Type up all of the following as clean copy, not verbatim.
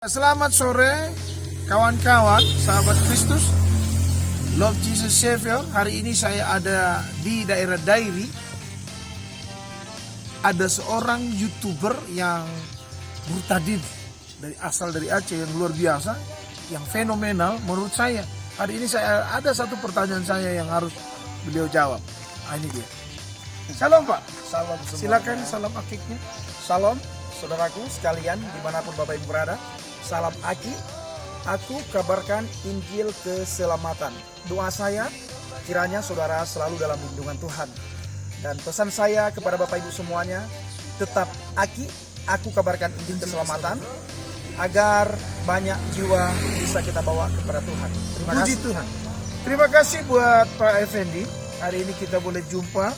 Selamat sore kawan-kawan, sahabat Kristus, Love Jesus Savior. Hari ini saya ada di daerah Dairi. Ada seorang YouTuber yang murtadin asal dari Aceh yang luar biasa, yang fenomenal menurut saya. Hari ini saya ada satu pertanyaan saya yang harus beliau jawab. Ini dia. Salam Pak. Salam semua. Silakan salam akiknya. Salam saudaraku sekalian dimanapun Bapak Ibu berada. Salam Aki. Aku kabarkan Injil keselamatan. Doa saya kiranya saudara selalu dalam lindungan Tuhan. Dan pesan saya kepada Bapak Ibu semuanya, tetap Aki. Aku kabarkan Injil keselamatan agar banyak jiwa bisa kita bawa kepada Tuhan. Terima Puji kasih. Tuhan. Terima kasih buat Pak Effendi. Hari ini kita boleh jumpa.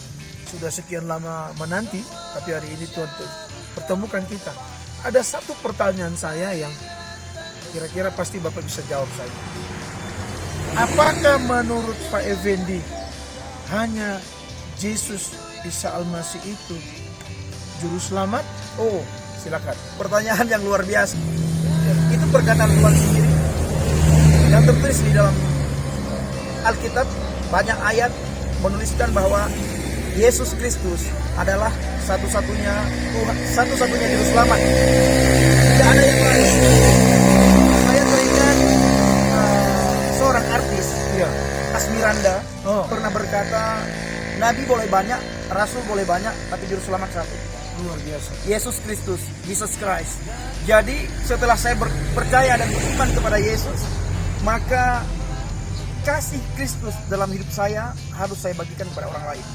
Sudah sekian lama menanti, tapi hari ini Tuhan pertemukan kita. Ada satu pertanyaan saya yang kira-kira pasti Bapak bisa jawab saya. Apakah menurut Pak Effendi hanya Yesus Isa Al-Masih itu juru selamat? Oh, Silakan. pertanyaan yang luar biasa. Itu perkataan Tuhan sendiri yang tertulis di dalam Alkitab. Banyak ayat menuliskan bahwa Yesus Kristus adalah satu-satunya Tuhan, satu-satunya juru selamat. Tidak ada yang lain. Saya teringat seorang artis, Iya. Asmiranda, Oh. pernah berkata, Nabi boleh banyak, Rasul boleh banyak, tapi juru selamat satu. Luar biasa. Yesus Kristus, Jesus Christ. Jadi setelah saya percaya dan beriman kepada Yesus, maka kasih Kristus dalam hidup saya harus saya bagikan kepada orang lain.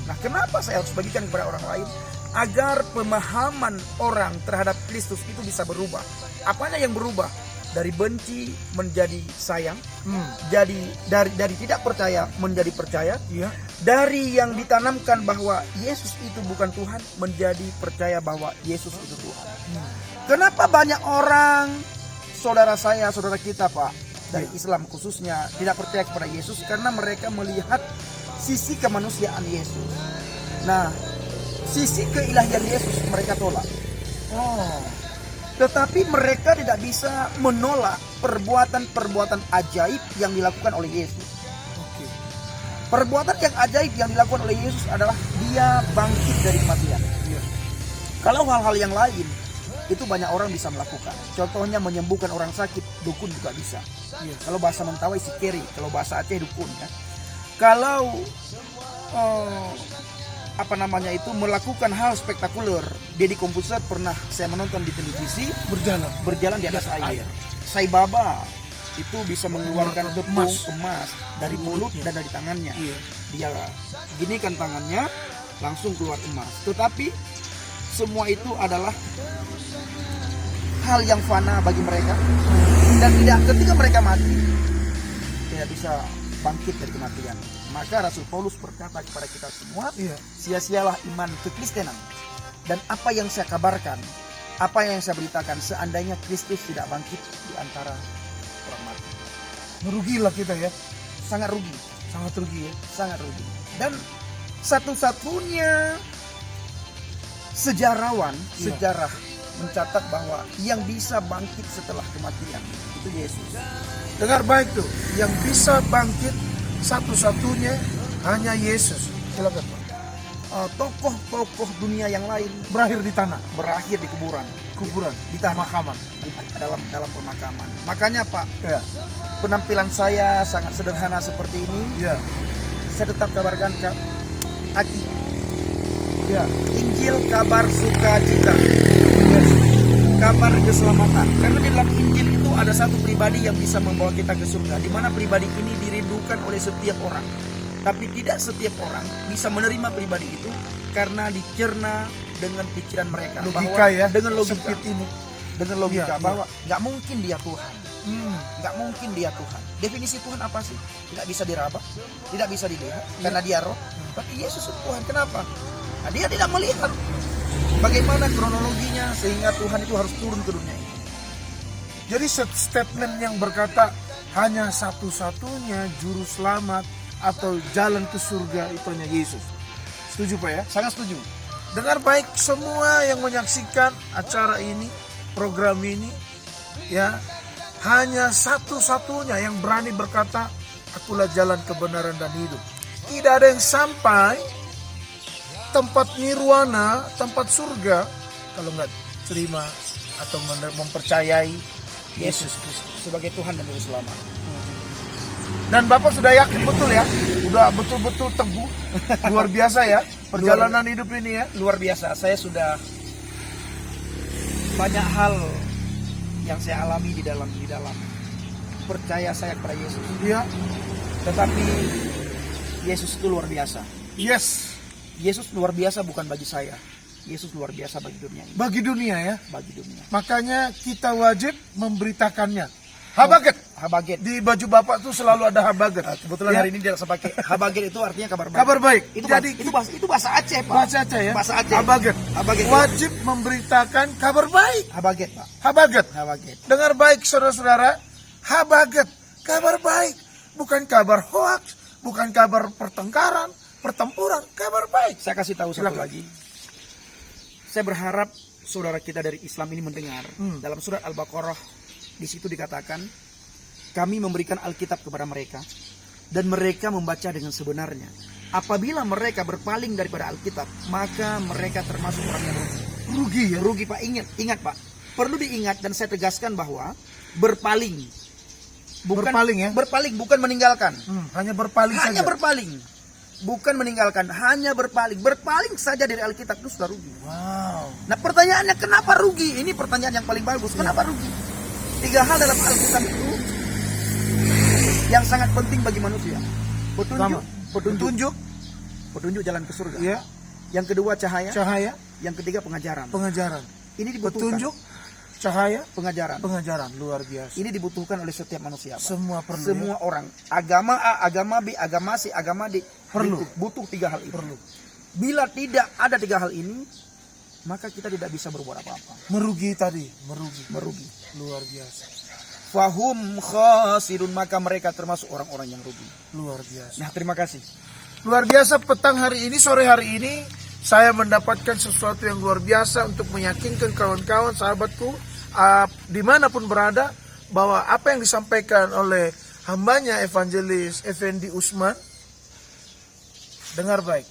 Nah, kenapa saya harus bagikan kepada orang lain? Agar pemahaman orang terhadap Kristus itu bisa berubah. Apanya yang berubah? Dari benci menjadi sayang, jadi dari tidak percaya menjadi percaya, Iya. dari yang ditanamkan bahwa Yesus itu bukan Tuhan menjadi percaya bahwa Yesus itu Tuhan. Kenapa banyak orang, saudara saya, saudara kita Pak, dari Islam khususnya tidak percaya kepada Yesus? Karena mereka melihat sisi kemanusiaan Yesus. Nah, sisi keilahian Yesus mereka tolak. Oh. Tetapi mereka tidak bisa menolak perbuatan-perbuatan ajaib yang dilakukan oleh Yesus. Oke. Perbuatan yang ajaib yang dilakukan oleh Yesus adalah dia bangkit dari kematian. Iya. Kalau hal-hal yang lain itu banyak orang bisa melakukan. Contohnya menyembuhkan orang sakit, dukun juga bisa. Iya. Kalau bahasa Mentawai sikeri, kalau bahasa Aceh dukun ya. Kalau melakukan hal spektakuler, Deddy Kompuser pernah saya menonton di televisi berjalan di atas air. Sai Baba itu bisa mengeluarkan emas dari mulut dan dari tangannya. Iya. Dia ginikan tangannya, langsung keluar emas. Tetapi semua itu adalah hal yang fana bagi mereka, dan ketika mereka mati tidak bisa bangkit dari kematian. Maka Rasul Paulus berkata kepada kita semua, Iya. sia-sialah iman kekristenan. Dan apa yang saya kabarkan, apa yang saya beritakan, seandainya Kristus tidak bangkit di antara orang mati, Merugilah kita ya. sangat rugi, Sangat rugi ya. sangat rugi. Dan satu-satunya sejarawan, Iya. sejarah mencatat bahwa yang bisa bangkit setelah kematian itu Yesus. Dengar baik tuh, yang bisa bangkit satu-satunya hanya Yesus. Silakan Pak. Tokoh-tokoh dunia yang lain Berakhir di tanah, berakhir di kuburan, di tanah makaman. dalam pemakaman. Makanya Pak, Ya. penampilan saya sangat sederhana seperti ini. Ya. Saya tetap kabarkan Aki, Ya. Injil kabar sukacita, kabar keselamatan. Karena di dalam Injil itu ada satu pribadi yang bisa membawa kita ke surga, di mana pribadi ini dirindukan oleh setiap orang. Tapi tidak setiap orang bisa menerima pribadi itu karena dicerna dengan pikiran mereka. Logika ya. Dengan logika Sempit ini. Dengan logika Iya, bahwa nggak mungkin dia Tuhan. Hmm. Nggak mungkin dia Tuhan. Definisi Tuhan apa sih? Tidak bisa diraba, tidak bisa dilihat karena dia roh. Tapi Yesus itu Tuhan. Kenapa? Nah, dia tidak melihat bagaimana kronologinya sehingga Tuhan itu harus turun ke dunia ini. Jadi statement yang berkata hanya satu-satunya juru selamat atau jalan ke surga itu hanya Yesus. Setuju Pak ya? Sangat setuju. Dengar baik semua yang menyaksikan acara ini, program ini, ya, hanya satu-satunya yang berani berkata, akulah jalan kebenaran dan hidup. Tidak ada yang sampai tempat nirwana, tempat surga, kalau nggak terima atau mempercayai Yesus Kristus sebagai Tuhan dan Juru Selamat. Dan Bapak sudah yakin betul ya, udah betul-betul teguh, luar biasa ya perjalanan hidup ini ya. Luar biasa, saya sudah banyak hal yang saya alami di dalam percaya saya kepada Yesus. Iya. Tetapi Yesus itu luar biasa. Yes. Yesus luar biasa bukan bagi saya. Yesus luar biasa bagi dunia ini. Bagi dunia ya. Bagi dunia. Makanya kita wajib memberitakannya. Habaget. Habaget. Di baju Bapak tuh selalu ada habaget. Kebetulan Ya. hari ini dia pakai habaget, itu artinya kabar baik. Kabar baik. Itu Jadi itu bahasa Aceh, Pak. bahasa Aceh ya. Bahasa Aceh. Habaget. Habaget. Wajib memberitakan kabar baik. Habaget, Pak. Habaget. Habaget. Dengar baik saudara-saudara. Habaget. Kabar baik. Bukan kabar hoax. Bukan kabar pertengkaran, pertempuran. Kabar baik. Saya kasih tahu satu Silakan. lagi. Saya berharap saudara kita dari Islam ini mendengar dalam surat Al-Baqarah, di situ dikatakan kami memberikan Alkitab kepada mereka dan mereka membaca dengan sebenarnya. Apabila mereka berpaling daripada Alkitab, maka mereka termasuk orang yang rugi. Rugi ya. Rugi, Pak. Ingat Pak. Perlu diingat dan saya tegaskan bahwa berpaling bukan Berpaling ya? Berpaling bukan meninggalkan. Hanya berpaling Hanya saja. berpaling. Bukan meninggalkan, hanya berpaling. Berpaling saja dari Alkitab itu sudah rugi. Wow. Nah, pertanyaannya kenapa rugi? Ini pertanyaan yang paling bagus. Kenapa rugi? 3 hal dalam Alkitab itu yang sangat penting bagi manusia. Petunjuk jalan ke surga. Ya. Yang kedua cahaya. Cahaya, Yang ketiga pengajaran. pengajaran. Ini dibutuhkan. Petunjuk, cahaya, Pengajaran. pengajaran. Luar biasa. Ini dibutuhkan oleh setiap manusia, Pak. Semua perlu. Semua orang. Agama A, agama B, agama C, agama D. Perlu. Butuh 3 hal itu. Perlu. Bila tidak ada 3 hal ini, maka kita tidak bisa berbuat apa-apa. Merugi tadi, merugi. Merugi. Luar biasa. Fahum khasirun, maka mereka termasuk orang-orang yang rugi. Luar biasa. Nah, terima kasih. Luar biasa, petang hari ini, sore hari ini, saya mendapatkan sesuatu yang luar biasa untuk meyakinkan kawan-kawan, sahabatku, dimanapun berada, bahwa apa yang disampaikan oleh hambanya Evangelis Effendi Usman, dengar baik,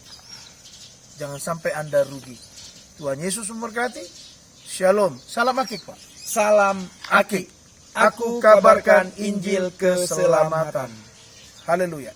jangan sampai Anda rugi. Tuhan Yesus memberkati. Shalom. Salam akik, Pak. Salam Akik. Aku kabarkan Injil keselamatan. Haleluya.